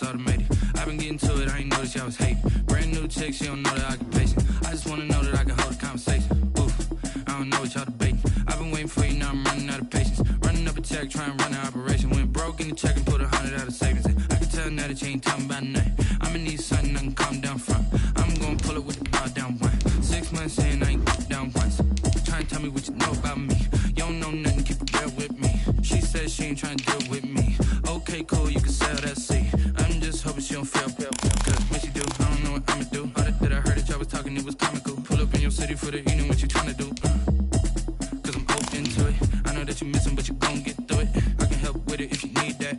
automated. I've been getting to it, I ain't noticed y'all was hating. Brand new chick, she don't know the occupation. I just wanna know that I can hold a conversation. Oof, I don't know what y'all debating. I've been waiting for you, now I'm running out of patience. Running up a check, trying to run an operation. Went broke in the check and put 100 out of savings in. I can tell now that you ain't talking about nothing. I'ma need something I can calm down from. I'm gonna pull it with the bar down one. 6 months in, I ain't down once. Try and tell me what you know about me. You don't know nothing, keep it real with me. She said she ain't trying to deal with me. Okay, cool, you can sell that seat. I'm just hoping she don't fail. Cause when she do, I don't know what I'ma do. All that I heard that y'all was talking, it was comical. Pull up in your city for the evening, what you trying to do? Cause I'm open to it. I know that you missing, but you gon' get through it. I can help with it if you need that.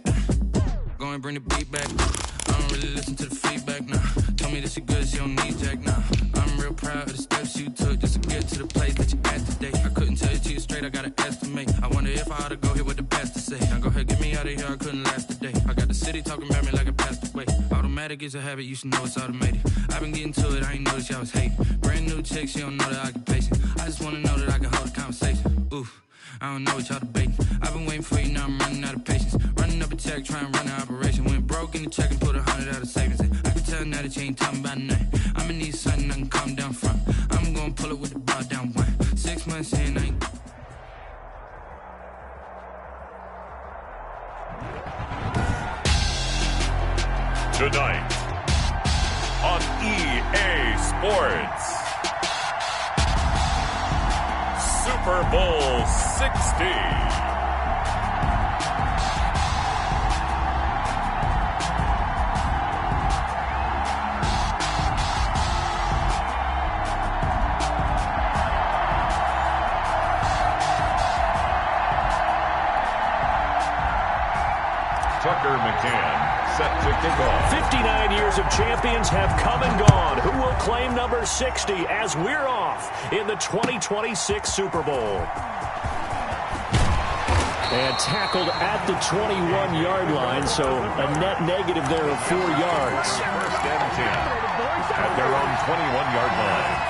Go and bring the beat back. I don't really listen to the feedback, nah. Told me that she good, she don't need jack, nah. I'm real proud of the steps you took just to get to the place that you at today. I couldn't tell you to you straight, I gotta estimate. I wonder if I ought to go here with the pastor say. Now go ahead, get me out of here, I couldn't last a day. I got the city talking about me like I passed away. Automatic is a habit, you should know it's automated. I've been getting to it, I ain't noticed y'all was hating. Brand new chick, she don't know the occupation. I just wanna know that I can hold a conversation. Oof, I don't know what y'all debating. I've been waiting for you, now I'm running out of patience. Running up a check, trying to run an operation. Went broke in the check and put 100 out of savings in. I can tell now that you ain't talking about nothing. I'ma need something I can calm down from. I'm gonna pull it with the bar down one. 6 months in, I ain't... Tonight on EA Sports, Super Bowl 60. Tucker McCann set to kick off. 59 years of champions have come and gone. Who will claim number 60 as we're off in the 2026 Super Bowl? And tackled at the 21-yard line, so a net negative there of 4 yards. First and 10 at their own 21-yard line.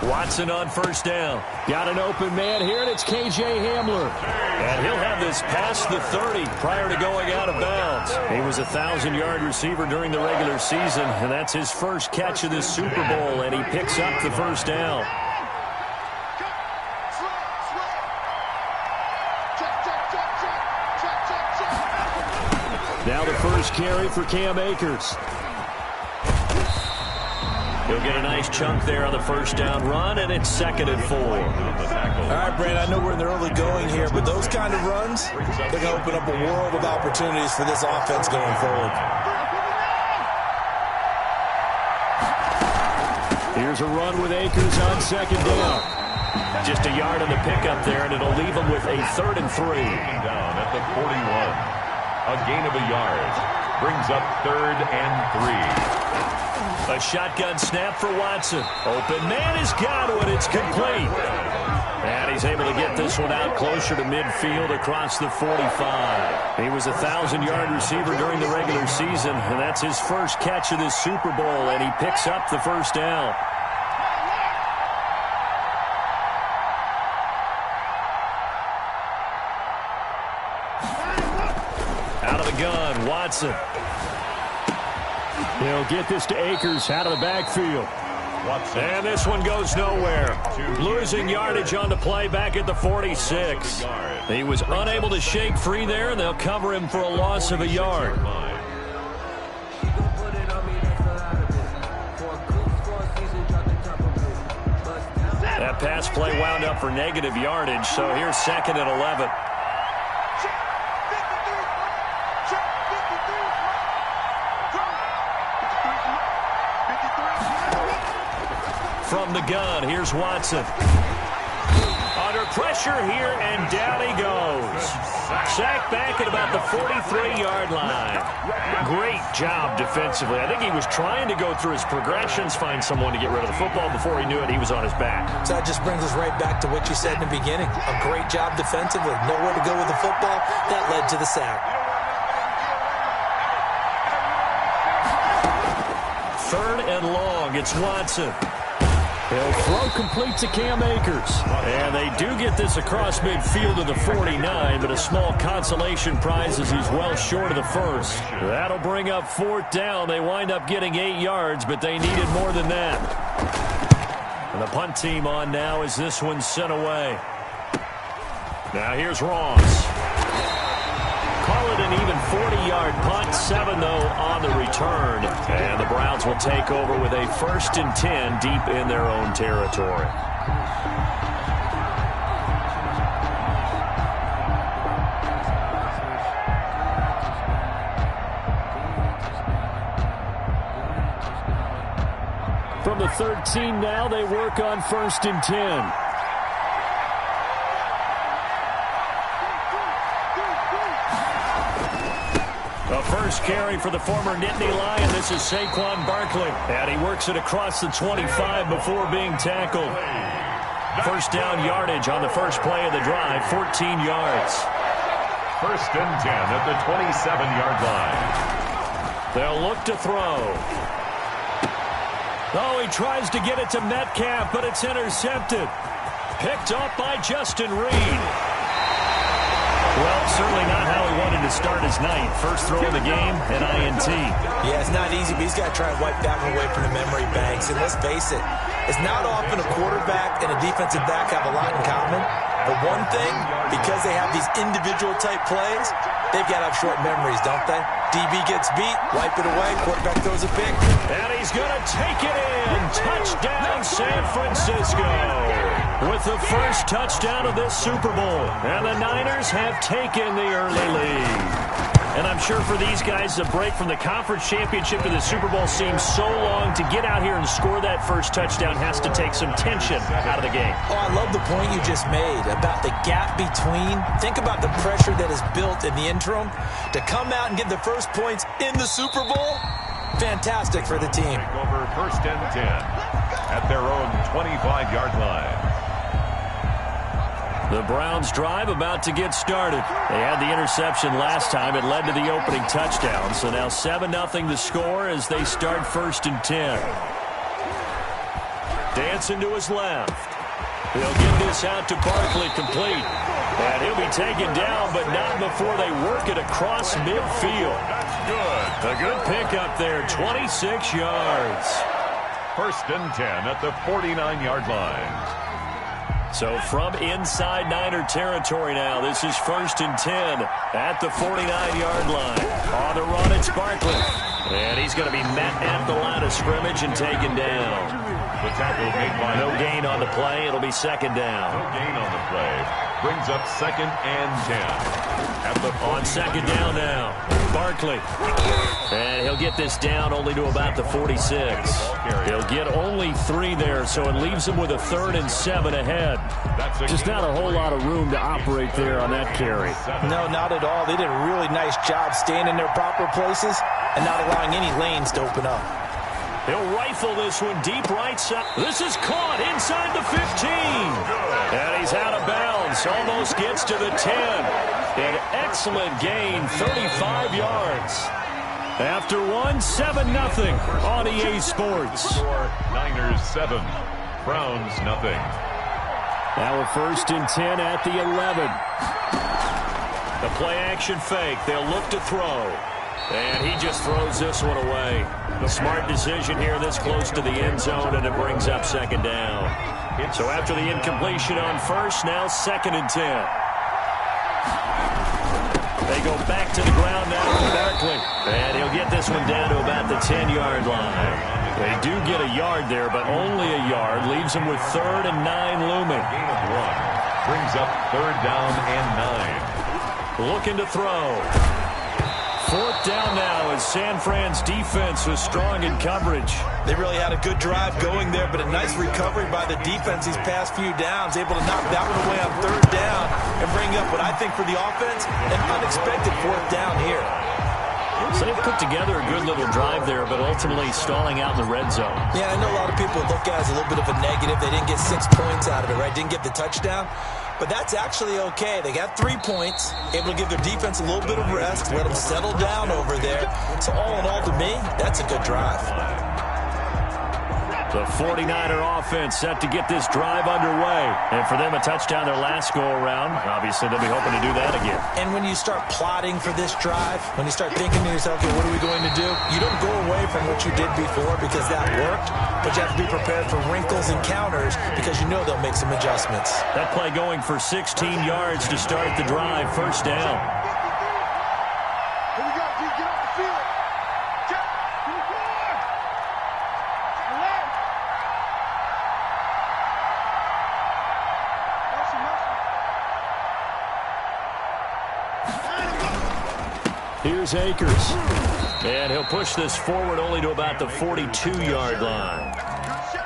Watson on first down. Got an open man here, and it's K.J. Hamler. And he'll have this past the 30 prior to going out of bounds. He was a 1,000-yard receiver during the regular season, and that's his first catch of this Super Bowl, and he picks up the first down. Now the first carry for Cam Akers. He'll get a nice chunk there on the first down run, and it's 2nd and 4. All right, Brent, I know we're in the early going here, but those kind of runs, they're going to open up a world of opportunities for this offense going forward. Here's a run with Akers on 2nd down. Just a yard on the pickup there, and it'll leave him with a 3rd and 3. Down at the 41. A gain of a yard. Brings up 3rd and 3. A shotgun snap for Watson. Open man is got it. It's complete. And he's able to get this one out closer to midfield across the 45. He was a 1,000-yard receiver during the regular season, and that's his first catch of this Super Bowl, and he picks up the first down. Out of the gun, Watson. He'll get this to Akers out of the backfield. And this one goes nowhere. Losing yardage on the play back at the 46. He was unable to shake free there, and they'll cover him for a loss of a yard. That pass play wound up for negative yardage, so here's 2nd and 11. From the gun, here's Watson. Under pressure here, and down he goes. Sacked back at about the 43-yard line. Great job defensively. I think he was trying to go through his progressions, find someone to get rid of the football. Before he knew it, he was on his back. So that just brings us right back to what you said in the beginning. A great job defensively. Nowhere to go with the football. That led to the sack. Third and long. It's Watson. He'll throw complete to Cam Akers. And they do get this across midfield to the 49, but a small consolation prize as he's well short of the first. That'll bring up fourth down. They wind up getting 8 yards, but they needed more than that. And the punt team on now as this one's sent away. Now here's Ross. Call it an even 40-yard punt. 7, though, on the return. And the Browns will take over with a 1st and 10 deep in their own territory. From the 13 now, they work on 1st and 10. The first carry for the former Nittany Lion. This is Saquon Barkley. And he works it across the 25 before being tackled. First down yardage on the first play of the drive, 14 yards. 1st and 10 at the 27-yard line. They'll look to throw. Oh, he tries to get it to Metcalf, but it's intercepted. Picked up by Justin Reed. Well, certainly not how he wanted to start his night. First throw of the game, an INT. Yeah, it's not easy, but he's got to try and wipe that one away from the memory banks. And let's face it, it's not often a quarterback and a defensive back have a lot in common. But one thing, because they have these individual type plays, they've got to have short memories, don't they? DB gets beat, wipe it away, quarterback throws a pick. And he's going to take it in. Touchdown, San Francisco. With the first touchdown of this Super Bowl. And the Niners have taken the early lead. And I'm sure for these guys, the break from the conference championship to the Super Bowl seems so long. To get out here and score that first touchdown has to take some tension out of the game. Oh, I love the point you just made about the gap between. Think about the pressure that is built in the interim. To come out and get the first points in the Super Bowl, fantastic for the team. Over 1st and 10 at their own 25-yard line. The Browns drive about to get started. They had the interception last time. It led to the opening touchdown. So now 7-0 the score as they start 1st and 10. Dancing to his left. He'll get this out to Barkley complete. And he'll be taken down, but not before they work it across midfield. That's good. A good pickup there, 26 yards. 1st and 10 at the 49-yard line. So from inside Niner territory now, this is 1st and 10 at the 49-yard line. On the run, it's Barkley. And he's going to be met at the line of scrimmage and taken down. The tackle made by no gain on the play. It'll be 2nd down. No gain on the play. Brings up 2nd and 10. On 2nd down now, Barkley. And he'll get this down only to about the 46. He'll get only 3 there, so it leaves him with a 3rd and 7 ahead. Just not a whole lot of room to operate there on that carry. No, not at all. They did a really nice job staying in their proper places and not allowing any lanes to open up. He'll rifle this one deep right side. This is caught inside the 15. And he's out of bounds. Almost gets to the 10. An excellent gain, 35 yards. After 7-0 on EA Sports. Niners 7, Browns nothing. Now a 1st and 10 at the 11. The play action fake. They'll look to throw. And he just throws this one away. Smart decision here this close to the end zone, and it brings up 2nd down. So after the incompletion on 1st, now 2nd and 10. They go back to the ground now with Barkley. And he'll get this one down to about the 10-yard line. They do get a yard there, but only a yard. Leaves them with 3rd and 9 looming. Gain of 1. Brings up 3rd down and 9. Looking to throw. 4th down now as San Fran's defense was strong in coverage. They really had a good drive going there, but a nice recovery by the defense these past few downs, able to knock that one away on 3rd down and bring up what I think for the offense, an unexpected 4th down here. So they put together a good little drive there, but ultimately stalling out in the red zone. Yeah, I know a lot of people look at it as a little bit of a negative. They didn't get 6 points out of it, right? Didn't get the touchdown. But that's actually okay. They got 3 points, able to give their defense a little bit of rest, let them settle down over there. So all in all, to me, that's a good drive. The 49er offense set to get this drive underway. And for them, a touchdown their last go-around. Obviously, they'll be hoping to do that again. And when you start plotting for this drive, when you start thinking to yourself, okay, what are we going to do? You don't go away from what you did before because that worked, but you have to be prepared for wrinkles and counters because you know they'll make some adjustments. That play going for 16 yards to start the drive. 1st down. Here we go, D. Get off the field. Check. Here's Akers. And he'll push this forward only to about the 42-yard line.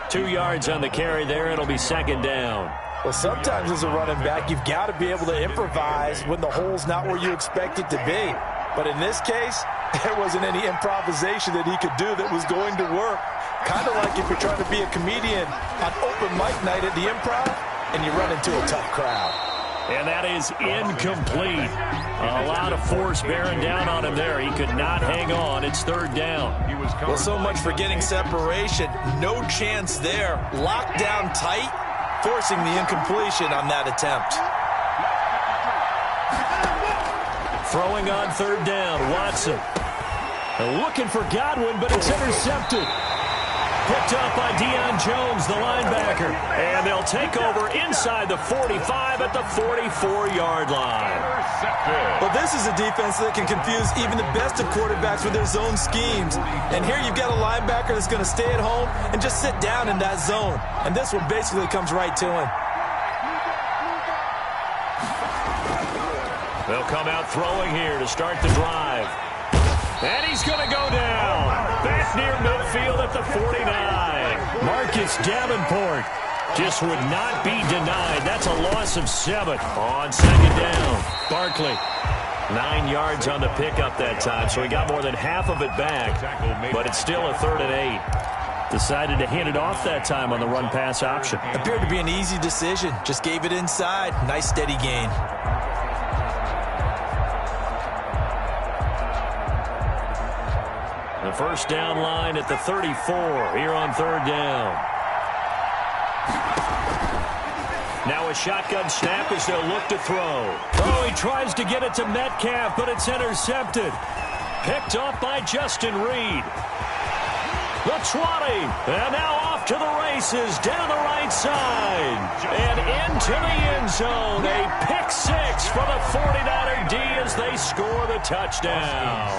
2 yards on the carry there. It'll be 2nd down. Well, sometimes as a running back, you've got to be able to improvise when the hole's not where you expect it to be. But in this case, there wasn't any improvisation that he could do that was going to work. Kind of like if you're trying to be a comedian on open mic night at the Improv and you run into a tough crowd. And that is incomplete. A lot of force bearing down on him there. He could not hang on. It's 3rd down. Well, so much for getting separation. No chance there. Locked down tight, forcing the incompletion on that attempt. Throwing on 3rd down, Watson. Looking for Godwin, but it's intercepted. Picked up by Deion Jones, the linebacker. And they'll take over inside the 45 at the 44-yard line. Well, this is a defense that can confuse even the best of quarterbacks with their zone schemes. And here you've got a linebacker that's going to stay at home and just sit down in that zone. And this one basically comes right to him. They'll come out throwing here to start the drive. And he's going to go down. Back near midfield at the 49. Marcus Davenport just would not be denied. That's a loss of 7 on 2nd down. Barkley, 9 yards on the pickup that time, so he got more than half of it back. But it's still a 3rd and 8. Decided to hand it off that time on the run-pass option. Appeared to be an easy decision. Just gave it inside. Nice steady gain. The 1st down line at the 34 here on 3rd down. Now a shotgun snap as they'll look to throw. Oh, he tries to get it to Metcalf, but it's intercepted. Picked off by Justin Reed. The 20, and now off to the races, down the right side, and into the end zone. A pick 6 for the 49er D as they score the touchdown.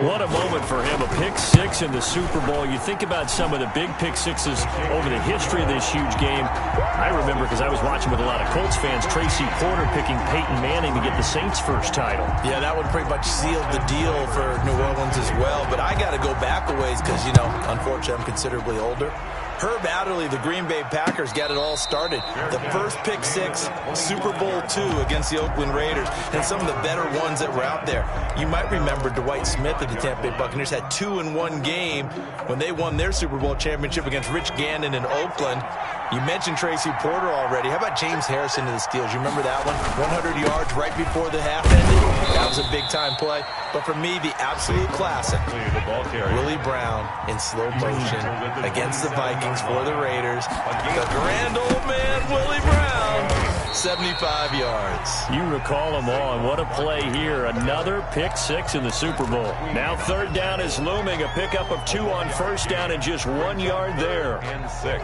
What a moment for him, a pick 6 in the Super Bowl. You think about some of the big pick 6s over the history of this huge game. I remember, because I was watching with a lot of Colts fans, Tracy Porter picking Peyton Manning to get the Saints' first title. Yeah, that one pretty much sealed the deal for New Orleans as well. But I got to go back a ways because, you know, unfortunately, I'm considerably older. Herb Adderley, the Green Bay Packers, got it all started. The first pick 6, Super Bowl II against the Oakland Raiders, and some of the better ones that were out there. You might remember Dwight Smith of the Tampa Bay Buccaneers had 2 in one game when they won their Super Bowl championship against Rich Gannon in Oakland. You mentioned Tracy Porter already. How about James Harrison to the Steelers? You remember that one? 100 yards right before the half ended. That was a big-time play. But for me, the absolute classic, Willie Brown in slow motion against the Vikings for the Raiders. The grand old man, Willie Brown, 75 yards. You recall them all, and what a play here. Another pick 6 in the Super Bowl. Now 3rd down is looming. A pickup of 2 on 1st down and just 1 yard there. And 6.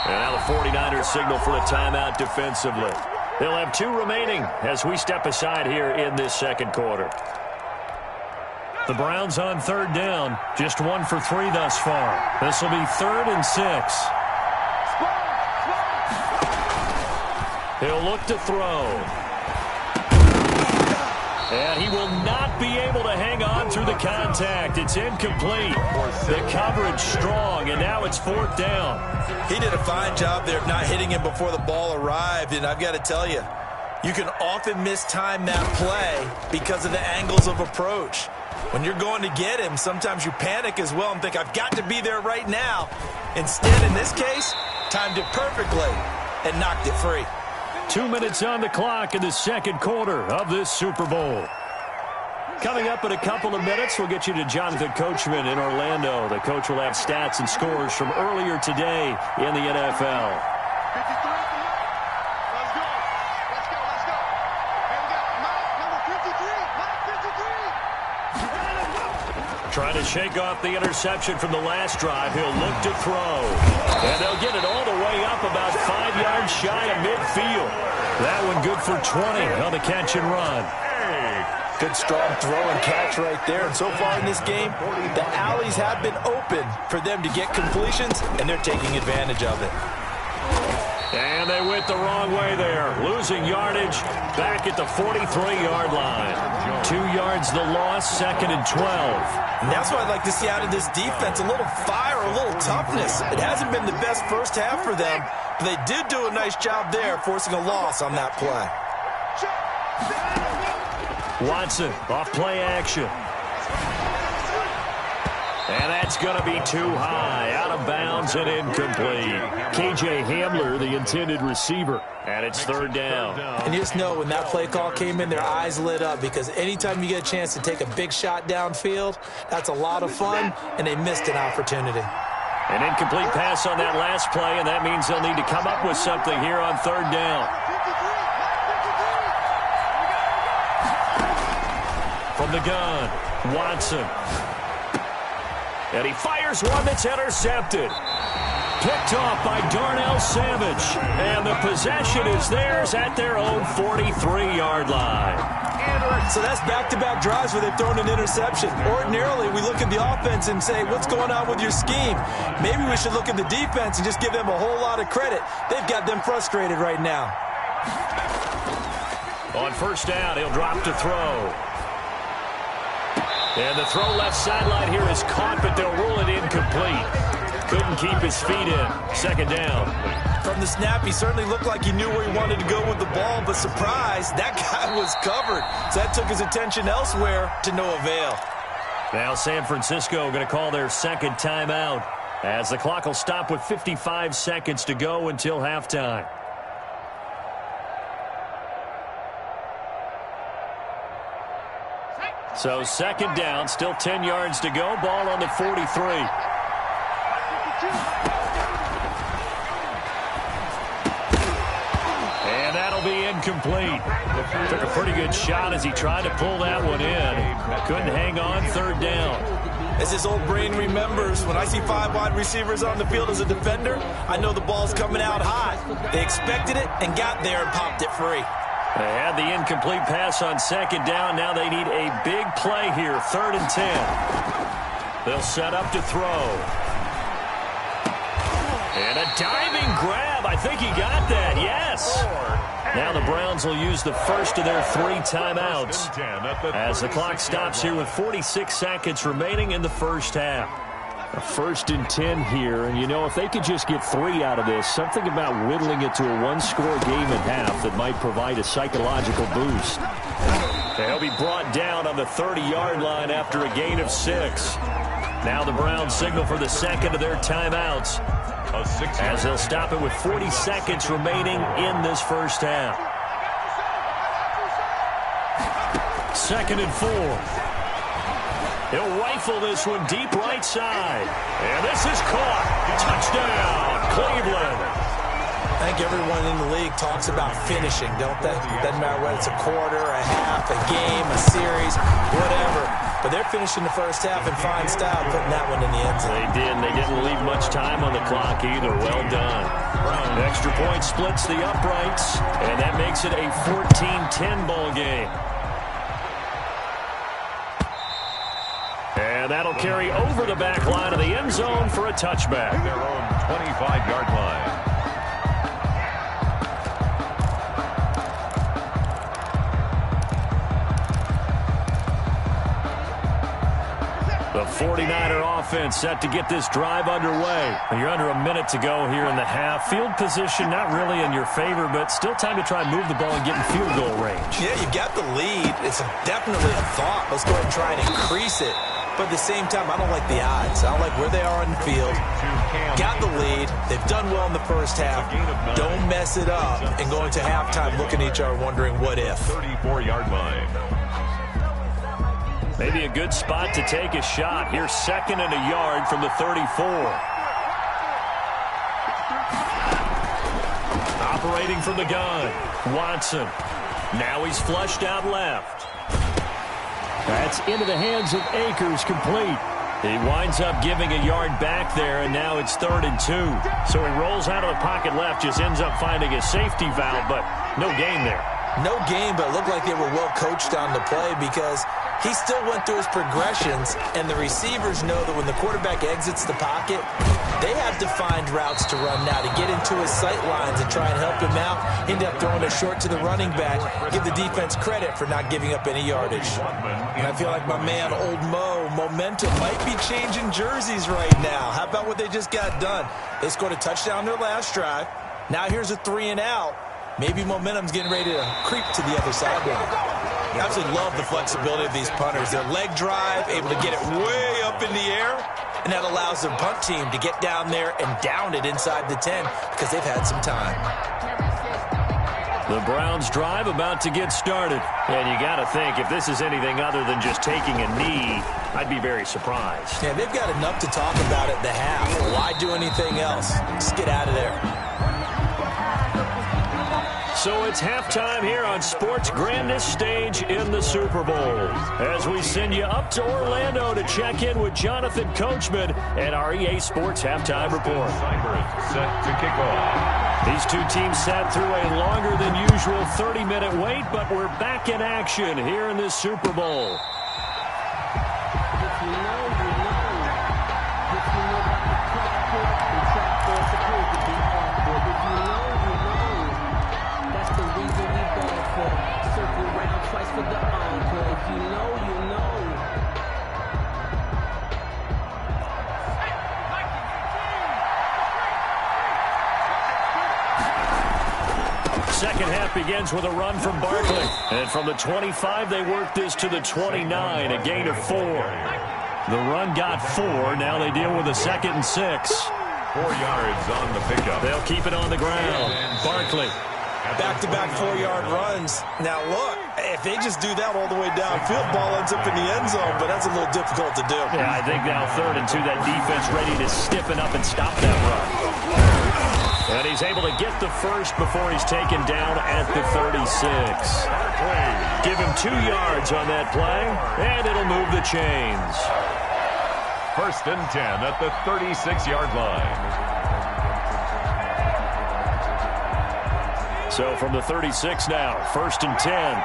And now the 49ers signal for a timeout defensively. They'll have 2 remaining as we step aside here in this 2nd quarter. The Browns on third down, just 1 for 3 thus far. This will be 3rd and 6. He'll look to throw. And he will not be able to hang on through the contact. It's incomplete. The coverage strong, and now it's 4th down. He did a fine job there of not hitting him before the ball arrived, and I've got to tell you, you can often mistime that play because of the angles of approach. When you're going to get him, sometimes you panic as well and think, I've got to be there right now. Instead, in this case, timed it perfectly and knocked it free. 2 minutes on the clock in the second quarter of this Super Bowl. Coming up in a couple of minutes, we'll get you to Jonathan Coachman in Orlando. The coach will have stats and scores from earlier today in the NFL. 53. Let's go. Let's go. Let's go. And we got Mike, number 53. Mike 53. Trying to shake off the interception from the last drive. He'll look to throw. And they'll get it all the way up about 5 yards shy of midfield. That one good for 20 on the catch and run. Good strong throw and catch right there. And so far in this game, the alleys have been open for them to get completions, and they're taking advantage of it. And they went the wrong way there. Losing yardage back at the 43-yard line. 2 yards the loss, 2nd and 12. And that's what I'd like to see out of this defense, a little fire, a little toughness. It hasn't been the best first half for them, but they did do a nice job there, forcing a loss on that play. Watson off play action. And that's going to be too high, out of bounds and incomplete. KJ Hamler, the intended receiver, and it's 3rd down. And you just know when that play call came in, their eyes lit up, because anytime you get a chance to take a big shot downfield, that's a lot of fun, and they missed an opportunity. An incomplete pass on that last play, and that means they'll need to come up with something here on 3rd down. From the gun, Watson. And he fires one that's intercepted. Picked off by Darnell Savage. And the possession is theirs at their own 43-yard line. So that's back-to-back drives where they've thrown an interception. Ordinarily, we look at the offense and say, what's going on with your scheme? Maybe we should look at the defense and just give them a whole lot of credit. They've got them frustrated right now. On 1st down, he'll drop to throw. And the throw left sideline here is caught, but they'll rule it incomplete. Couldn't keep his feet in. 2nd down. From the snap, he certainly looked like he knew where he wanted to go with the ball, but surprise, that guy was covered. So that took his attention elsewhere to no avail. Now San Francisco going to call their 2nd timeout, as the clock will stop with 55 seconds to go until halftime. So 2nd down, still 10 yards to go. Ball on the 43. And that'll be incomplete. Took a pretty good shot as he tried to pull that one in. Couldn't hang on. 3rd down. As his old brain remembers, when I see 5 wide receivers on the field as a defender, I know the ball's coming out hot. They expected it and got there and popped it free. They had the incomplete pass on 2nd down. Now they need a big play here. 3rd and 10. They'll set up to throw. And a diving grab. I think he got that. Yes. Now the Browns will use the first of their 3 timeouts as the clock stops here with 46 seconds remaining in the first half. A 1st and 10 here, and you know, if they could just get 3 out of this, something about whittling it to a 1-score game at half that might provide a psychological boost. They'll be brought down on the 30-yard line after a gain of 6. Now the Browns signal for the 2nd of their timeouts, as they'll stop it with 40 seconds remaining in this first half. 2nd and 4. He'll rifle this one deep right side. And this is caught. Touchdown, Cleveland. I think everyone in the league talks about finishing, don't they? Doesn't matter whether it's a quarter, a half, a game, a series, whatever. But they're finishing the first half in fine style, putting that one in the end zone. They did, and they didn't leave much time on the clock either. Well done. Extra point splits the uprights, and that makes it a 14-10 ball game. And that'll carry over the back line of the end zone for a touchback. Their own 25-yard line. The 49er offense set to get this drive underway. You're under a minute to go here in the half. Field position not really in your favor, but still time to try and move the ball and get in field goal range. Yeah, you got the lead. It's definitely a thought. Let's go ahead and try and increase it. But at the same time, I don't like the odds. I don't like where they are on the field. Got the lead. They've done well in the first half. Don't mess it up and go into halftime looking at each other wondering what if. 34-yard line. Maybe a good spot to take a shot. Here's 2nd and a yard from the 34. Operating from the gun, Watson. Now he's flushed out left. That's into the hands of Akers, complete. He winds up giving a yard back there, and now it's 3rd and 2. So he rolls out of the pocket left, just ends up finding a safety valve, but no gain there. No gain, but it looked like they were well coached on the play because he still went through his progressions, and the receivers know that when the quarterback exits the pocket, they have to find routes to run now to get into his sight lines and try and help him out. End up throwing it short to the running back. Give the defense credit for not giving up any yardage. And I feel like my man, Old Mo, momentum might be changing jerseys right now. How about what they just got done? They scored a touchdown their last drive. Now here's a 3-and-out. Maybe momentum's getting ready to creep to the other sideline. I absolutely love the flexibility of these punters. Their leg drive, able to get it way up in the air, and that allows their punt team to get down there and down it inside the 10 because they've had some time. The Browns drive about to get started. And you got to think, if this is anything other than just taking a knee, I'd be very surprised. Yeah, they've got enough to talk about at the half. Why do anything else? Just get out of there. So it's halftime here on sports' grandest stage in the Super Bowl. As we send you up to Orlando to check in with Jonathan Coachman and our EA Sports Halftime Report. Set to kick off. These two teams sat through a longer than usual 30-minute wait, but we're back in action here in this Super Bowl. Second half begins with a run from Barkley. And from the 25, they work this to the 29, a gain of 4. The run got 4. Now they deal with a 2nd and 6. 4 yards on the pickup. They'll keep it on the ground. Barkley. Back-to-back 4-yard runs. Now, look, if they just do that all the way downfield, ball ends up in the end zone, but that's a little difficult to do. Yeah, I think now 3rd and 2, that defense ready to stiffen up and stop that run. And he's able to get the first before he's taken down at the 36. Give him 2 yards on that play, and it'll move the chains. 1st and 10 at the 36-yard line. So from the 36 now, 1st and 10.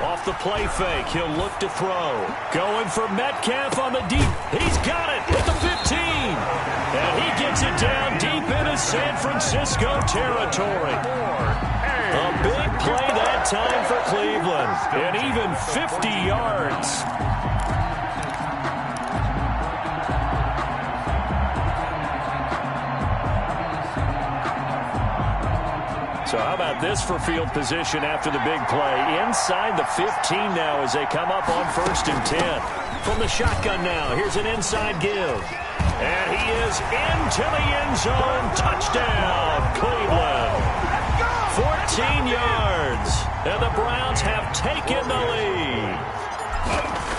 Off the play fake, he'll look to throw. Going for Metcalf on the deep. He's got it at the 15. And he gets it down deep into San Francisco territory. A big play that time for Cleveland. And even 50 yards. So how about this for field position after the big play? Inside the 15 now as they come up on 1st and 10. From the shotgun now, here's an inside give. And he is into the end zone. Touchdown, Cleveland. 14 yards. And the Browns have taken the lead.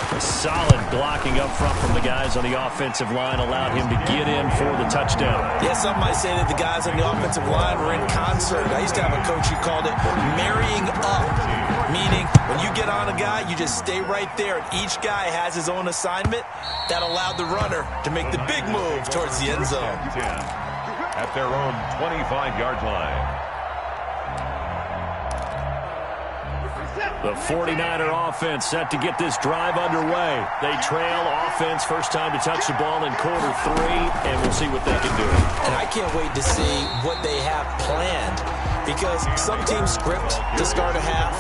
A solid blocking up front from the guys on the offensive line allowed him to get in for the touchdown. Yeah, some might say that the guys on the offensive line were in concert. I used to have a coach who called it marrying up, meaning when you get on a guy, you just stay right there, and each guy has his own assignment. That allowed the runner to make the big move towards the end zone. At their own 25-yard line. The 49er offense set to get this drive underway. They trail offense, first time to touch the ball in quarter 3, and we'll see what they can do. And I can't wait to see what they have planned, because some teams script to start a half.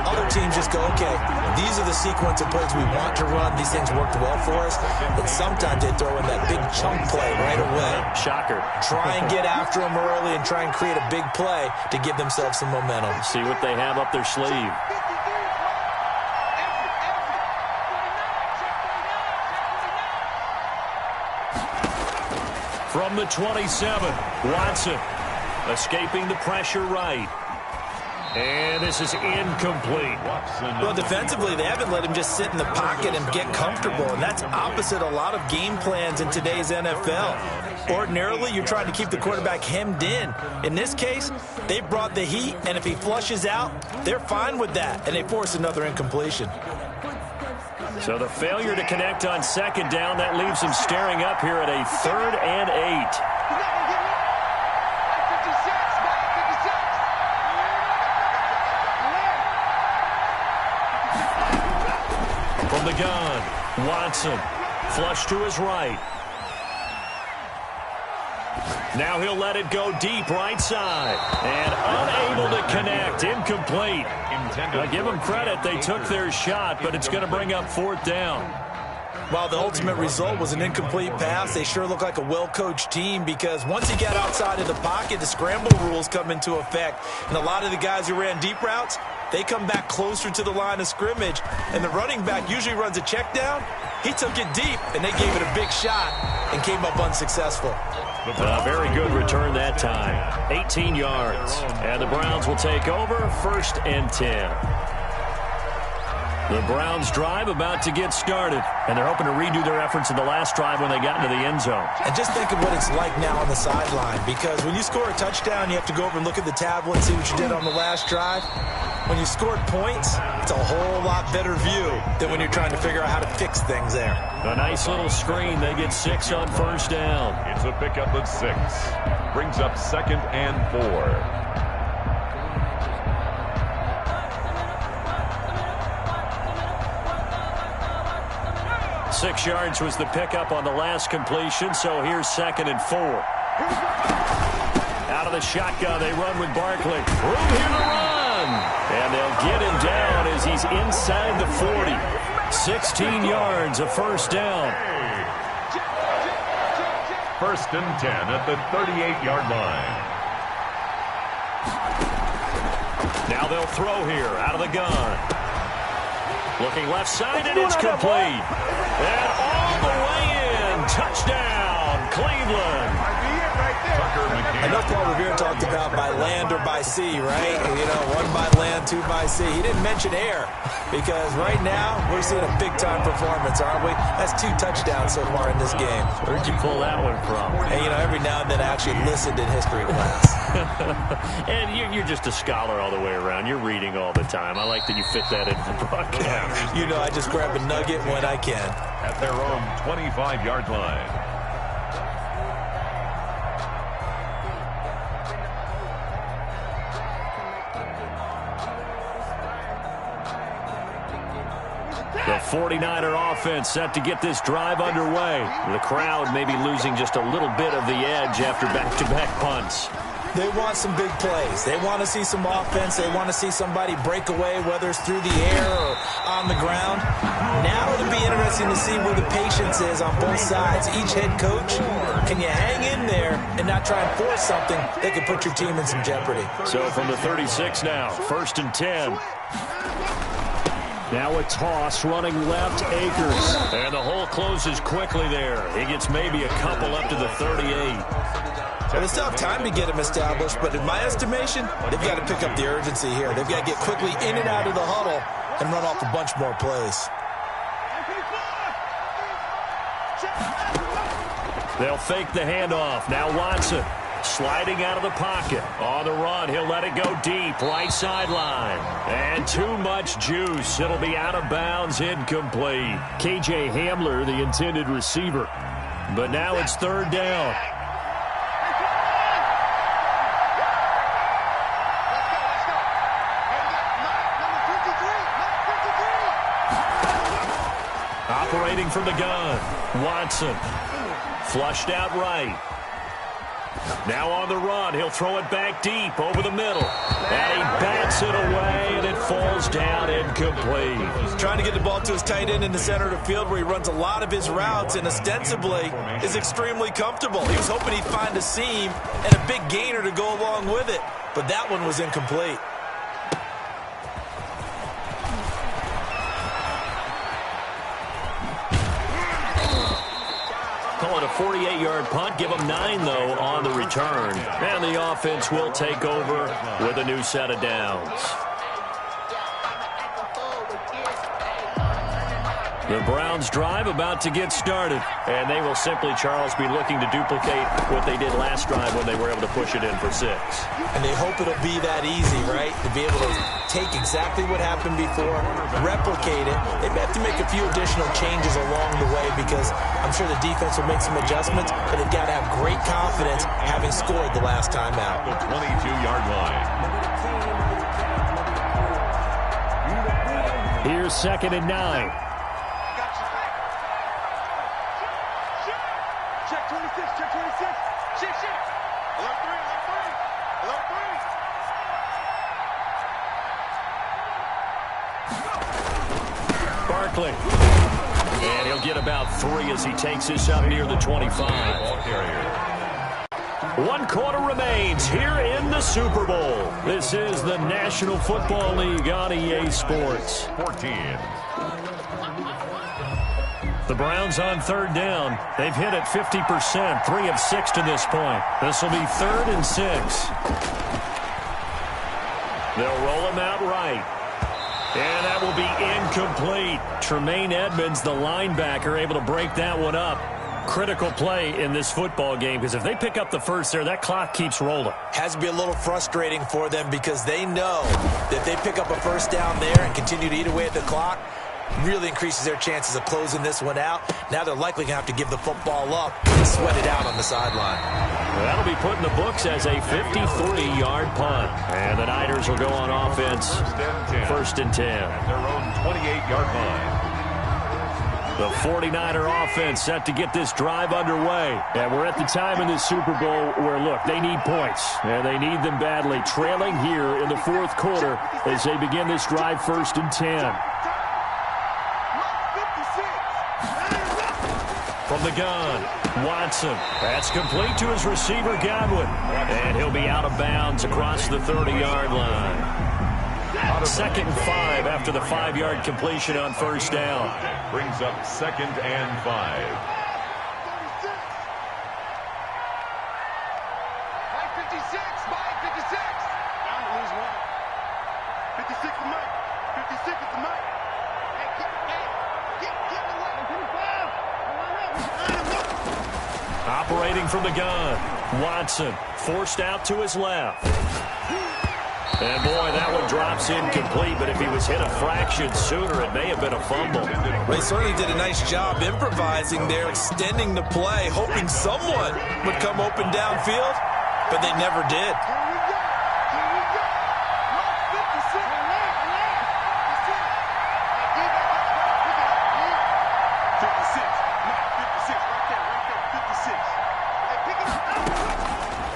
Other teams just go, okay, these are the sequence of plays we want to run. These things worked well for us. And sometimes they throw in that big chunk play right away. Shocker. Try and get after them early and try and create a big play to give themselves some momentum. See what they have up their sleeve. From the 27, Watson escaping the pressure right. And this is incomplete. Well, defensively, they haven't let him just sit in the pocket and get comfortable, and that's opposite a lot of game plans in today's NFL. Ordinarily, you're trying to keep the quarterback hemmed in. In this case, they brought the heat, and if he flushes out, they're fine with that, and they force another incompletion. So the failure to connect on second down, that leaves them staring up here at a 3rd and 8. From the gun, Watson, flush to his right. Now he'll let it go deep right side. And unable to connect, incomplete. I give them credit, they took their shot, but it's going to bring up 4th down. While the ultimate result was an incomplete pass, they sure look like a well-coached team, because once he got outside of the pocket, the scramble rules come into effect. And a lot of the guys who ran deep routes, they come back closer to the line of scrimmage. And the running back usually runs a check down. He took it deep, and they gave it a big shot and came up unsuccessful. A very good return that time. 18 yards. And the Browns will take over, 1st and 10. The Browns drive about to get started, and they're hoping to redo their efforts in the last drive when they got into the end zone. And just think of what it's like now on the sideline, because when you score a touchdown, you have to go over and look at the tablet and see what you did on the last drive. When you scored points, it's a whole lot better view than when you're trying to figure out how to fix things there. A nice little screen. They get 6 on 1st down. It's a pickup of 6. Brings up 2nd and 4. 6 yards was the pickup on the last completion, so here's 2nd and 4. Out of the shotgun, they run with Barkley. Room here to run. And they'll get him down as he's inside the 40. 16 yards, a 1st down. 1st and 10 at the 38-yard line. Now they'll throw here out of the gun. Looking left side, and it's complete. And all the way in. Touchdown, Cleveland. Enough Paul Revere talked about by land or by sea, right? You know, 1 by land, 2 by sea. He didn't mention air, because right now we're seeing a big-time performance, aren't we? That's 2 touchdowns so far in this game. Where'd you pull that one from? And, you know, every now and then I actually listened in history class. And you're just a scholar all the way around. You're reading all the time. I like that you fit that into the broadcast. You know, I just grab a nugget when I can. At their own 25-yard line. The 49er offense set to get this drive underway. The crowd may be losing just a little bit of the edge after back-to-back punts. They want some big plays. They want to see some offense. They want to see somebody break away, whether it's through the air or on the ground. Now it'll be interesting to see where the patience is on both sides. Each head coach, can you hang in there and not try and force something that could put your team in some jeopardy? So from the 36 now, 1st and 10. Now a toss running left, Akers. And the hole closes quickly there. He gets maybe a couple up to the 38. Well, they still have time to get him established, but in my estimation, they've got to pick up the urgency here. They've got to get quickly in and out of the huddle and run off a bunch more plays. They'll fake the handoff. Now Watson sliding out of the pocket. On the run, he'll let it go deep, right sideline. And too much juice. It'll be out of bounds, incomplete. K.J. Hamler, the intended receiver. But now it's 3rd down. Operating from the gun, Watson. Flushed out right. Now on the run, he'll throw it back deep over the middle. And he bats it away, and it falls down incomplete. He's trying to get the ball to his tight end in the center of the field where he runs a lot of his routes and ostensibly is extremely comfortable. He was hoping he'd find a seam and a big gainer to go along with it, but that one was incomplete. Call it a 48-yard punt. Give them 9, though, on the return. And the offense will take over with a new set of downs. The Browns drive about to get started. And they will simply, Charles, be looking to duplicate what they did last drive when they were able to push it in for 6. And they hope it'll be that easy, right? To be able to take exactly what happened before, replicate it. They may have to make a few additional changes along the way because I'm sure the defense will make some adjustments, but they've got to have great confidence having scored the last time out. The 22-yard line. Here's 2nd and 9. Check 26, check 26. Check. Alert 3, alert 3. Barkley. And he'll get about 3 as he takes this up near the 25. 1 quarter remains here in the Super Bowl. This is the National Football League on EA Sports. 14. The Browns on 3rd down. They've hit it 50%, 3 of 6 to this point. This will be 3rd and 6. They'll roll him out right. And that will be incomplete. Tremaine Edmonds, the linebacker, able to break that one up. Critical play in this football game because if they pick up the first there, that clock keeps rolling. Has to be a little frustrating for them because they know that they pick up a first down there and continue to eat away at the clock, really increases their chances of closing this one out. Now they're likely going to have to give the football up and sweat it out on the sideline. Well, that'll be put in the books as a 53-yard punt. And the Niners will go on offense. 1st and 10. At their own 28-yard line. The 49er offense set to get this drive underway. And we're at the time in this Super Bowl where, look, they need points. And they need them badly. Trailing here in the 4th quarter as they begin this drive 1st and 10. From the gun, Watson. That's complete to his receiver, Godwin. And he'll be out of bounds across the 30-yard line. 2nd and 5 after the 5-yard completion on 1st down. Brings up 2nd and 5. 56, Mike, 56. I'm going to lose one. 56 is Mike. 56 is Mike. Hey, get away. 55. Operating from the gun, Watson forced out to his left. And boy, that one drops incomplete, but if he was hit a fraction sooner, it may have been a fumble. They certainly did a nice job improvising there, extending the play, hoping someone would come open downfield, but they never did.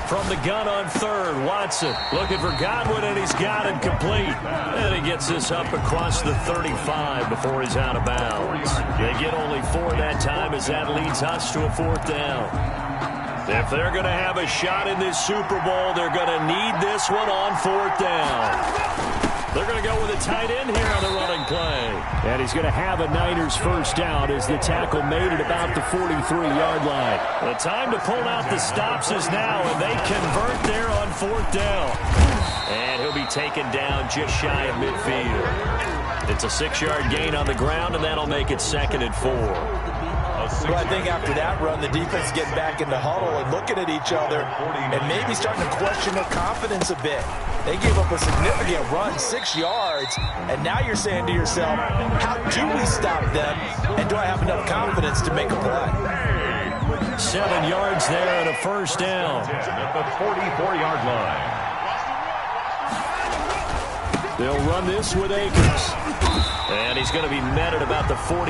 From the gun on 3rd, Watson looking for Godwin, and he's got him complete. And he gets this up across the 35 before he's out of bounds. They get only 4 that time as that leads us to a 4th down. If they're going to have a shot in this Super Bowl, they're going to need this one on 4th down. They're going to go with a tight end here on the running play. And he's going to have a Niners first down as the tackle made it about the 43-yard line. The time to pull out the stops is now, and they convert there on 4th down. And he'll be taken down just shy of midfield. It's a 6-yard gain on the ground, and that'll make it 2nd and 4. Well, I think after that run, the defense getting back in the huddle and looking at each other and maybe starting to question their confidence a bit. They gave up a significant run, 6 yards, and now you're saying to yourself, how do we stop them, and do I have enough confidence to make a play? 7 yards there and a first down. At the 44-yard line. They'll run this with Akers. And he's going to be met at about the 43.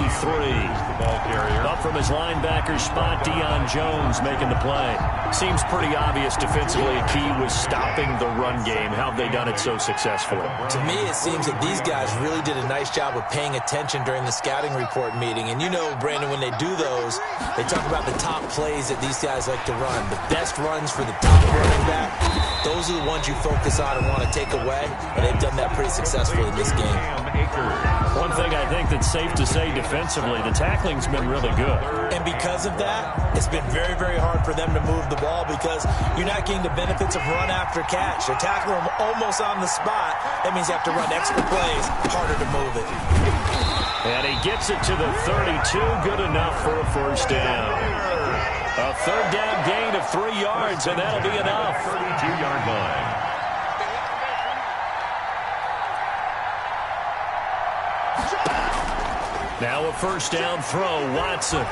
Up from his linebacker spot, Deion Jones making the play. Seems pretty obvious defensively. A key was stopping the run game. How have they done it so successfully? To me, it seems that these guys really did a nice job of paying attention during the scouting report meeting. And you know, Brandon, when they do those, they talk about the top plays that these guys like to run. The best runs for the top running back. Those are the ones you focus on and want to take away. And they've done that pretty successfully in this game. One thing I think that's safe to say defensively, the tackling's been really good. And because of that, it's been very, very hard for them to move the ball because you're not getting the benefits of run after catch. They're tackling them almost on the spot. That means you have to run extra plays, harder to move it. And he gets it to the 32, good enough for a first down. A third down gain of 3 yards, and that'll be enough. 32-yard line. Now a first down throw, Watson.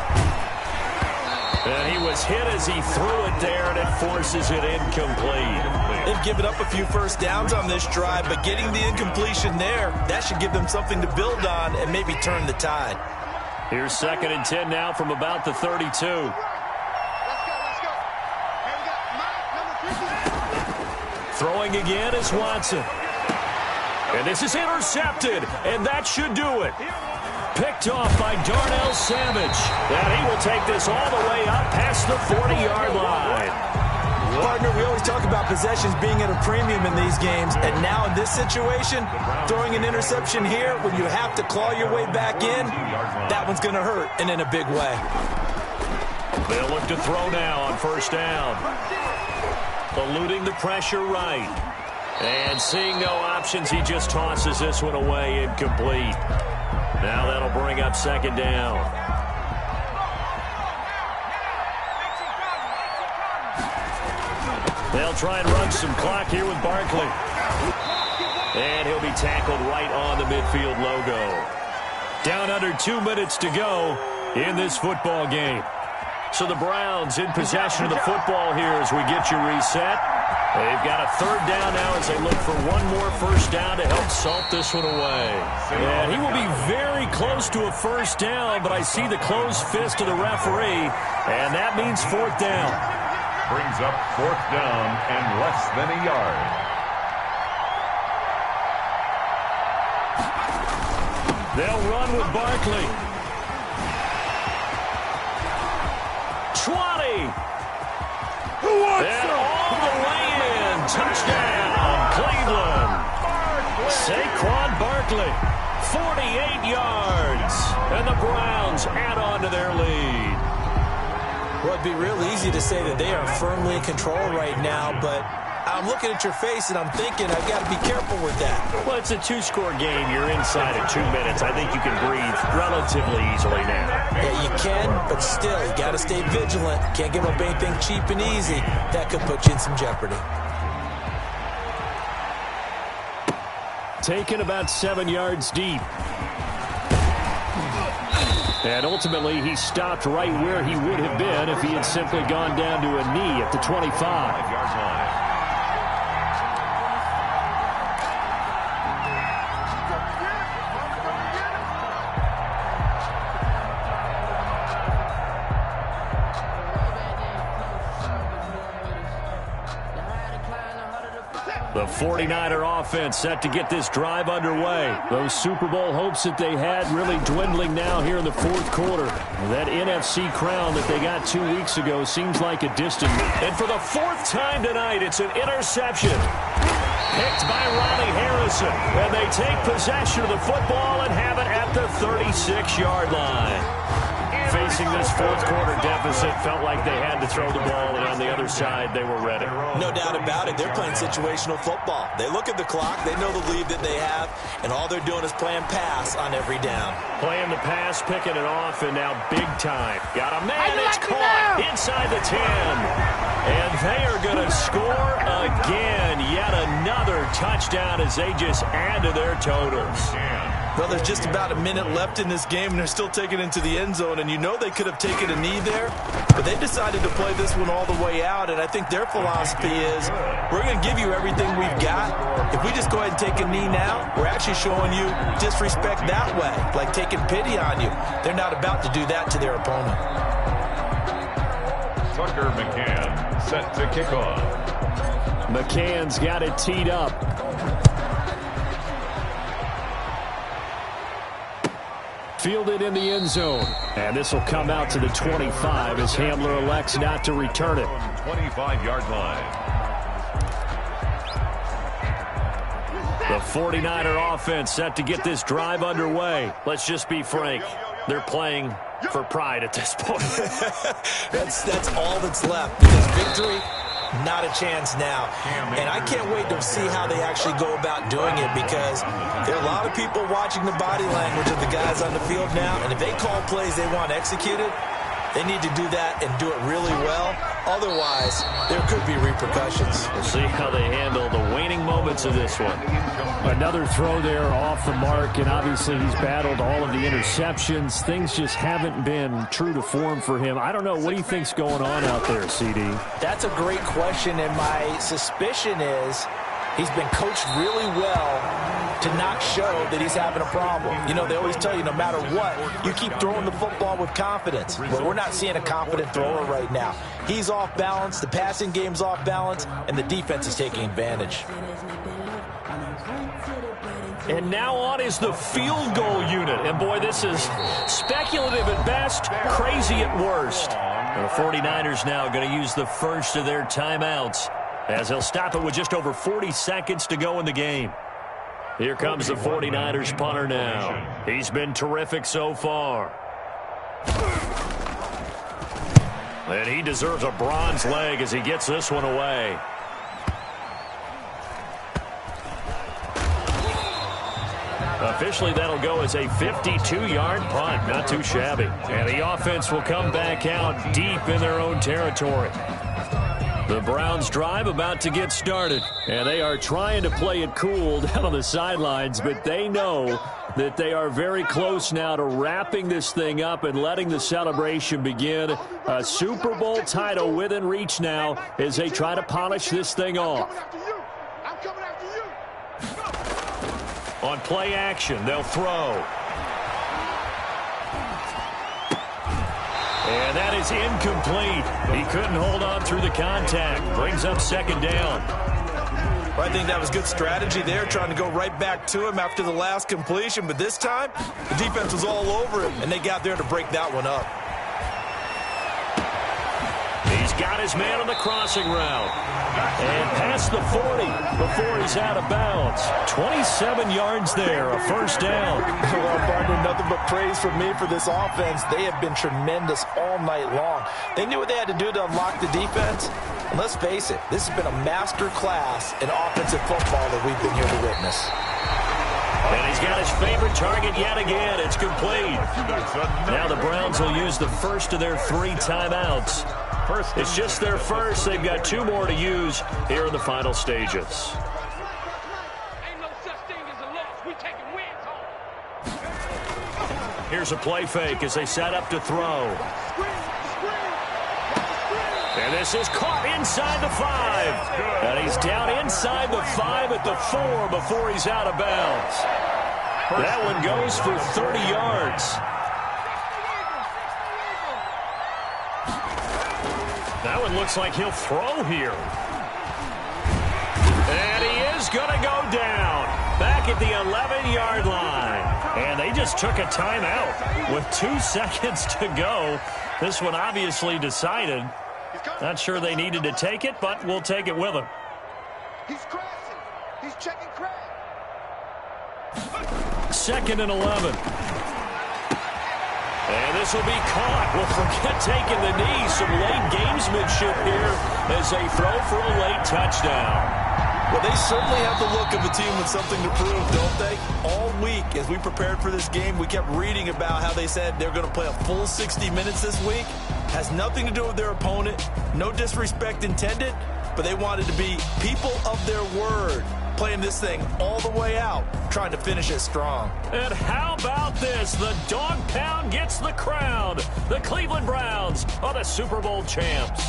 And he was hit as he threw it there, and it forces it incomplete. They've given up a few first downs on this drive, but getting the incompletion there, that should give them something to build on and maybe turn the tide. Here's 2nd and 10 now from about the 32. Let's go. Hey, we got Mike, number 50. Throwing again is Watson. And this is intercepted, and that should do it. Picked off by Darnell Savage. And he will take this all the way up past the 40-yard line. Partner, we always talk about possessions being at a premium in these games, and now in this situation, throwing an interception here when you have to claw your way back in, that one's going to hurt, and in a big way. They'll look to throw now on first down. Eluding the pressure right. And seeing no options, he just tosses this one away incomplete. Now that'll bring up 2nd down. They'll try and run some clock here with Barkley. And he'll be tackled right on the midfield logo. Down under 2 minutes to go in this football game. So the Browns in possession of the football here as we get you reset. They've got a third down now as they look for one more first down to help salt this one away. And he will be very close to a first down, but I see the closed fist of the referee, and that means 4th down. Brings up 4th down and less than a yard. They'll run with Barkley. 20. And all the way in. Touchdown, Cleveland. Saquon Barkley, 48 yards. And the Browns add on to their lead. Well, it'd be real easy to say that they are firmly in control right now, but I'm looking at your face and I'm thinking I've got to be careful with that. Well, it's a 2-score game. You're inside of 2 minutes. I think you can breathe relatively easily now. Yeah, you can, but still, you got to stay vigilant. Can't give up anything cheap and easy. That could put you in some jeopardy. Taken about 7 yards deep. And ultimately, he stopped right where he would have been if he had simply gone down to a knee at the 25. 5-yard line. The 49er offense set to get this drive underway. Those Super Bowl hopes that they had really dwindling now here in the 4th quarter. That NFC crown that they got 2 weeks ago seems like a distant. And for the 4th time tonight, it's an interception. Picked by Ronnie Harrison. And they take possession of the football and have it at the 36-yard line. Facing this 4th quarter deficit, felt like they had to throw the ball, and on the other side, they were ready. No doubt about it. They're playing situational football. They look at the clock. They know the lead that they have, and all they're doing is playing pass on every down. Playing the pass, picking it off, and now big time. Got a man, it's caught inside the 10. And they are going to score again. Yet another touchdown as they just add to their totals. Well, there's just about a minute left in this game, and they're still taking it into the end zone. And you know they could have taken a knee there, but they decided to play this one all the way out. And I think their philosophy is, we're going to give you everything we've got. If we just go ahead and take a knee now, we're actually showing you disrespect that way, like taking pity on you. They're not about to do that to their opponent. Tucker McCann set to kick off. McCann's got it teed up. Fielded in the end zone. And this will come out to the 25 as Hamler elects not to return it. 25-yard line. The 49er offense set to get this drive underway. Let's just be frank. They're playing for pride at this point. That's all that's left, because victory, not a chance now. And I can't wait to see how they actually go about doing it, because there are a lot of people watching the body language of the guys on the field now, and if they call plays they want executed, they need to do that and do it really well. Otherwise, there could be repercussions. We'll see how they handle the waning moments of this one. Another throw there off the mark, and obviously he's battled all of the interceptions. Things just haven't been true to form for him. I don't know. What do you think's going on out there, CD? That's a great question, and my suspicion is he's been coached really well to not show that he's having a problem. You know, they always tell you no matter what, you keep throwing the football with confidence. Well, we're not seeing a confident thrower right now. He's off balance, the passing game's off balance, and the defense is taking advantage. And now on is the field goal unit. And boy, this is speculative at best, crazy at worst. The 49ers now going to use the first of their timeouts, as they'll stop it with just over 40 seconds to go in the game. Here comes the 49ers punter now. He's been terrific so far. And he deserves a bronze leg as he gets this one away. Officially, that'll go as a 52-yard punt. Not too shabby. And the offense will come back out deep in their own territory. The Browns drive about to get started, and they are trying to play it cool down on the sidelines, but they know that they are very close now to wrapping this thing up and letting the celebration begin. A Super Bowl title within reach now as they try to polish this thing off. I'm coming after you. On play action, they'll throw. And that is incomplete. He couldn't hold on through the contact. Brings up second down. Well, I think that was good strategy there, trying to go right back to him after the last completion. But this time, the defense was all over him, and they got there to break that one up. He's got his man on the crossing route. And past the 40 before he's out of bounds. 27 yards there, a first down. Well, partner, nothing but praise from me for this offense. They have been tremendous all night long. They knew what they had to do to unlock the defense. And let's face it, this has been a master class in offensive football that we've been here to witness. And he's got his favorite target yet again. It's complete. Now the Browns will use the first of their 3 timeouts. It's just their first. They've got 2 more to use here in the final stages. Ain't no such thing as a loss. We taking wins home. Here's a play fake as they set up to throw. And this is caught inside the 5. And he's down inside the 5 at the 4 before he's out of bounds. That one goes for 30 yards. That one looks like he'll throw here. And he is going to go down. Back at the 11-yard line. And they just took a timeout with 2 seconds to go. This one obviously decided. Not sure they needed to take it, but we'll take it with them. He's crashing. He's checking crash. 2nd and 11. And this will be caught. Well, forget taking the knee. Some late gamesmanship here as they throw for a late touchdown. Well, they certainly have the look of a team with something to prove, don't they? All week, as we prepared for this game, we kept reading about how they said they're going to play a full 60 minutes this week. Has nothing to do with their opponent. No disrespect intended, but they wanted to be people of their word. playing this thing all the way out, trying to finish it strong. And how about this? The dog pound gets the crown. The Cleveland Browns are the Super Bowl champs.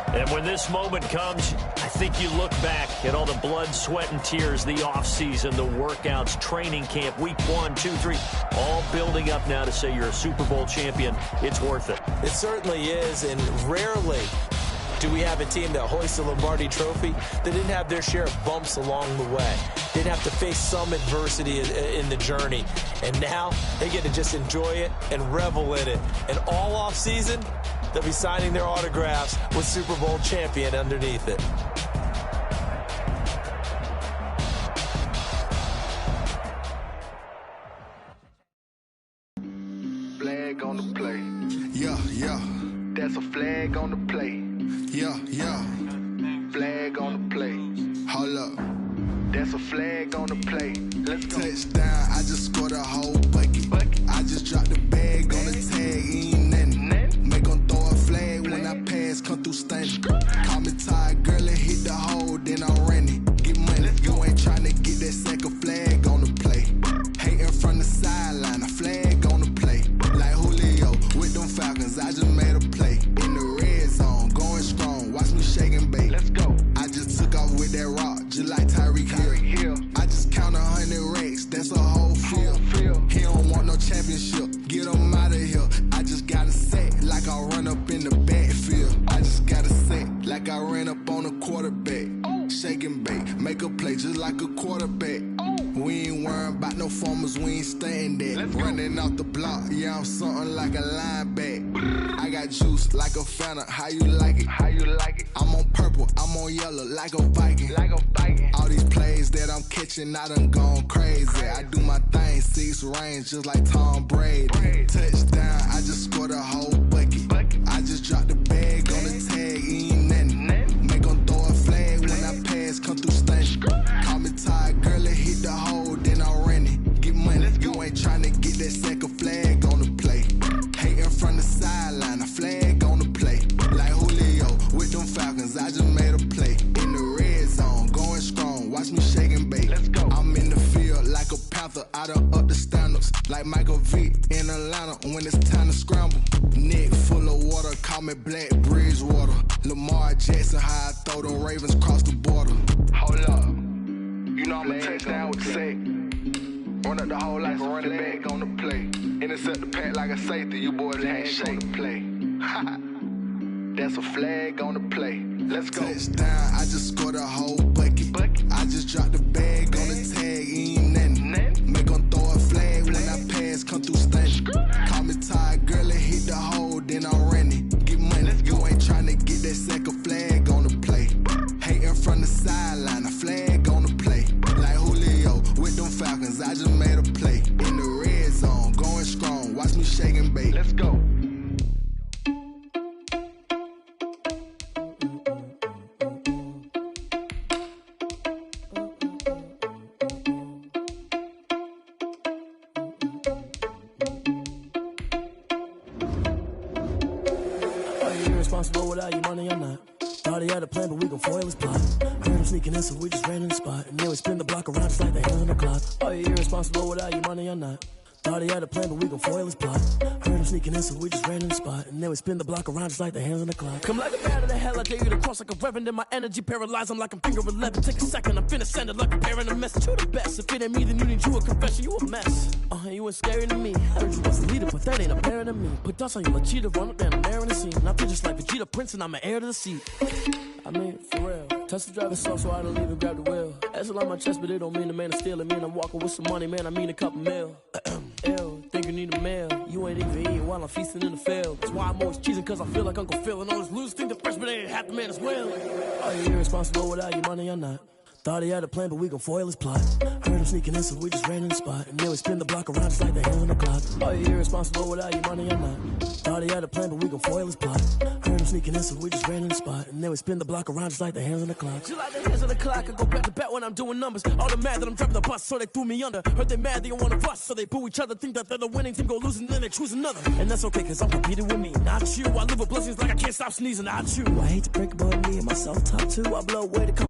And when this moment comes, I think you look back at all the blood, sweat, and tears, the offseason, the workouts, training camp, week 1, 2, 3, all building up now to say you're a Super Bowl champion. It's worth it. It certainly is, and rarely do we have a team that hoists the Lombardi Trophy that didn't have their share of bumps along the way, didn't have to face some adversity in the journey, and now they get to just enjoy it and revel in it. And all offseason, they'll be signing their autographs with Super Bowl champion underneath it. Flag on the play. Yeah, yeah. That's a flag on the play. Yeah, yeah. Flag on the play. Hold up. That's a flag on the play. Let's go. Touchdown, I just scored a whole bucket. I just dropped the bag on the tag, ain't nothing. Make them throw a flag when I pass, come through stunning. Call me tired, girl, and hit the hole, then I'm running. Get money, you ain't trying to get that second flag on the play. Hating from the sideline, a flag on the play. Like Julio with them Falcons, I just made a play. In the red zone, going strong, watch me shake and bake. Let's go. I just took off with that rock, just like Tyreek Hill. I just count 100 racks, that's a whole field. He don't want no championship, get him out of here. I just gotta set like I run up in the backfield. I just gotta set like I ran up on a quarterback. Shake and bake, make a play just like a quarterback. We ain't worrying about no formers, we ain't staying there. Running off the block, yeah, I'm something like a linebacker. I got juice like a Fanta, how you like it? How you like it? I'm on purple, I'm on yellow like a Viking. Like a Viking. All these plays that I'm catching, I done gone crazy. I do my thing, 6 range just like Tom Brady. Touchdown, I just scored a whole bucket. I just dropped the bag on the tag, ain't nothing. Make them throw a flag when I pass, come through stunning. Call me tired, girl, and hit the hole, then I'm running. Get money, you ain't trying to get that second flag on the play. Hating from the sideline, a flag on the play. Like Julio with them Falcons, I just made a play. In the red zone, going strong, watch me shake and bake. Let's go. I'm in the field like a Panther, I done up the standards. Like Michael Vick in Atlanta when it's time to scramble. Neck full of water, call me Black Bridgewater. Lamar Jackson, how I throw the Ravens across the border. Hold up. You know I'm a touchdown with the sack. Run up the hole like a running back on the play. Intercept the pack like a safety. You boys can't shake the play. That's a flag on the play. Let's go. Touchdown, I just scored a whole bucket. I just dropped the bag on the tag, ain't nothing. Make them throw a flag when I pass, come through stunning. Call me tired, girl, and hit the hole, then I'm running. Get money, you ain't trying to get that second flag on the play. Hating from the sideline, a flag on the play. Like Julio with them Falcons, I just made a play. In the red zone, going strong, watch me shake and bake. Let's go. Responsible without your money or not. Thought he had a plan, but we gon' foil his plot. Heard him sneaking in, so we just ran in the spot. And then we spin the block around just like the hands on the clock. Are you irresponsible without your money or not? Thought he had a plan, but we gon' foil his plot. Heard him sneaking in, so we just ran in the spot. And then we spin the block around just like the hands on the clock. Come like a bat of the hell, I dare you to cross like a reverend. In my energy paralyzed, I'm like I'm finger 11. Take a second, I'm finna send it like a parent a message. You the best, if it ain't me, then you need you a confession. You a mess, you ain't scary to me. Heard you was a leader, but that ain't apparent to me. Put dust on you, cheetah, run up down the air in the scene. I feel just like Vegeta Prince, and I'm an heir to the seat. I mean, for real. Touch the driver's soft, so I don't even grab the wheel. That's on my chest, but it don't mean the man is stealing. Mean I'm walking with some money, man, I mean a couple mil. Ew, think you need a meal. You ain't even eating while I'm feasting in the field. That's why I'm always cheesing, cause I feel like Uncle Phil. And all this losers think the freshman ain't half the man as well. Are you irresponsible without your money or not? Thought he had a plan, but we gon' foil his plot. Heard him sneaking in, so we just ran in the spot. And then we spin the block around just like the hands on the clock. Are you irresponsible without your money or not? Thought he had a plan, but we gon' foil his plot. Heard him sneaking in, so we just ran in the spot. And then we spin the block around just like the hands on the clock. Just like the hands on the clock, I go back to back when I'm doing numbers. All the mad that I'm driving the bus, so they threw me under. Heard they mad, they don't wanna bust, so they boo each other. Think that they're the winning team, go losing, then they choose another. And that's okay, cause I'm competing with me, not you. I live with blessings like I can't stop sneezing, not you. I hate to break it, but me and myself top two. I blow away the